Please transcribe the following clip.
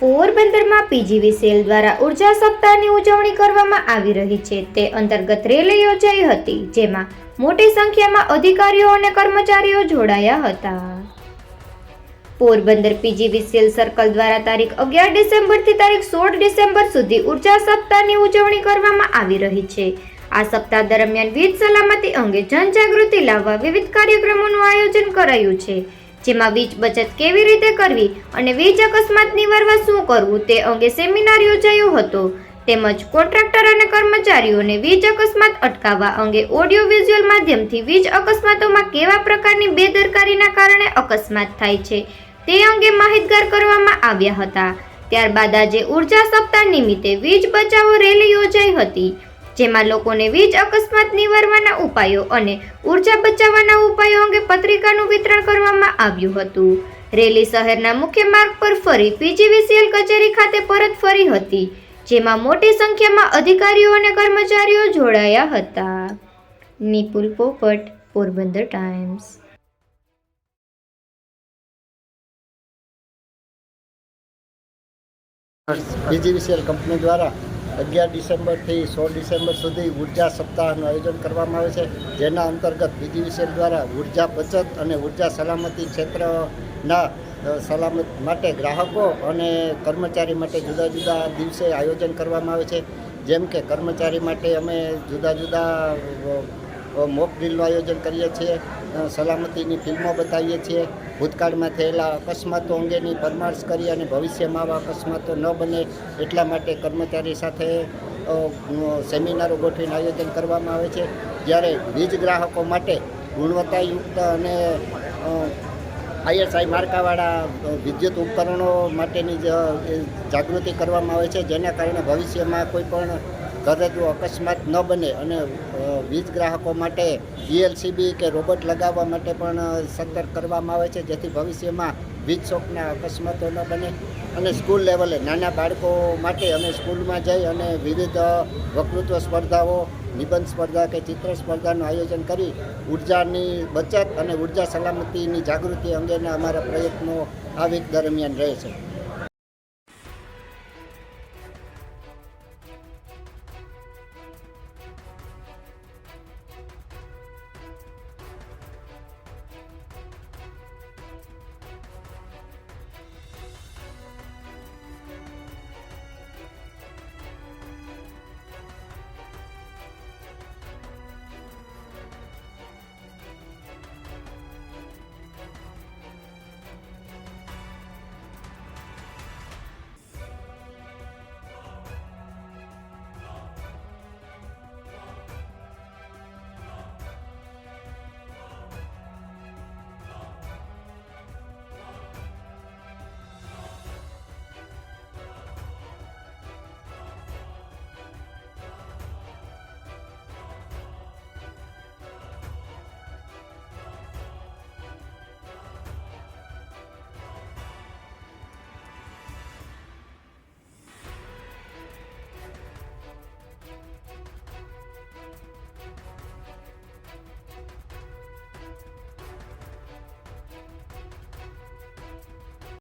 પોરબંદરમાં પીજીવીસીએલ દ્વારા ઉર્જા સપ્તાહની ઉજવણી કરવામાં આવી રહી છે. તે અંતર્ગત રેલી યોજાઈ હતી, જેમાં મોટી સંખ્યામાં અધિકારીઓ અને કર્મચારીઓ જોડાયા હતા. પોરબંદર પીજીવીસીએલ સર્કલ દ્વારા તારીખ 11 ડિસેમ્બરથી તારીખ 16 ડિસેમ્બર સુધી ઉર્જા સપ્તાહની ઉજવણી કરવામાં આવી રહી છે. આ સપ્તાહ દરમિયાન વીજ સલામતી અંગે જનજાગૃતિ લાવવા વિવિધ કાર્યક્રમોનું આયોજન કરાયું છે, જેમાં વીજ બચત કેવી રીતે કરવી અને વીજ અકસ્માત નિવારવા શું કરવું તે અંગે સેમિનાર યોજાયો હતો. તેમજ કોન્ટ્રાક્ટર અને કર્મચારીઓને વીજ અકસ્માત અટકાવવા અંગે ઓડિયો વિઝ્યુઅલ માધ્યમથી વીજ અકસ્માતોમાં કેવા પ્રકારની બેદરકારીના કારણે અકસ્માત થાય છે તે અંગે માહિતગાર કરવામાં આવ્યા હતા. ત્યારબાદ આજે ઉર્જા સપ્તાહ નિમિત્તે વીજ બચાવો રેલી યોજાઈ હતી, જેમાં લોકોને વીજ અકસ્માત નિવારવાના ઉપાયો અને ઉર્જા બચાવવાના ઉપાયો અંગે પત્રિકાનું વિતરણ કરવામાં આવ્યું હતું. રેલી શહેરના મુખ્ય માર્ગ પર ફરી પીજીવીસીએલ કચેરી ખાતે પરત ફરી હતી, જેમાં મોટી સંખ્યામાં અધિકારીઓ અને કર્મચારીઓ જોડાયા હતા. નિપુલ પોપટ, પોરબંદર ટાઈમ્સ. પીજીવીસીએલ કંપની દ્વારા 11 ડિસેમ્બરથી 16 ડિસેમ્બર સુધી ઉર્જા સપ્તાહનું આયોજન કરવામાં આવે છે, જેના અંતર્ગત પીજીવીસીએલ દ્વારા ઉર્જા બચત અને ઉર્જા સલામતી ક્ષેત્રના સલામત માટે ગ્રાહકો અને કર્મચારી માટે જુદા જુદા દિવસે આયોજન કરવામાં આવે છે. જેમ કે કર્મચારી માટે અમે જુદા જુદા મોક ડ્રીલનું આયોજન કરીએ છીએ, સલામતીની ફિલ્મો બતાવીએ છીએ, ભૂતકાળમાં થયેલા અકસ્માતો અંગેની પરામર્શ કરી અને ભવિષ્યમાં આવા અકસ્માતો ન બને એટલા માટે કર્મચારી સાથે સેમિનારો ગોઠવીને આયોજન કરવામાં આવે છે. જ્યારે વીજ ગ્રાહકો માટે ગુણવત્તાયુક્ત અને ISI માર્કાવાળા વિદ્યુત ઉપકરણો માટેની જાગૃતિ કરવામાં આવે છે, જેના કારણે ભવિષ્યમાં કોઈ પણ ઘરેલું અકસ્માત ન બને અને વીજ ગ્રાહકો માટે ELCB કે રોબોટ લગાવવા માટે પણ સતર્ક કરવામાં આવે છે, જેથી ભવિષ્યમાં વીજ શોકના અકસ્માતો ન બને. અને સ્કૂલ લેવલે નાના બાળકો માટે અમે સ્કૂલમાં જઈ અને વિવિધ વક્તૃત્વ સ્પર્ધાઓ, નિબંધ સ્પર્ધા કે ચિત્ર સ્પર્ધાનું આયોજન કરી ઉર્જાની બચત અને ઉર્જા સલામતીની જાગૃતિ અંગેના અમારા પ્રયત્નો આ વીક દરમિયાન રહે છે.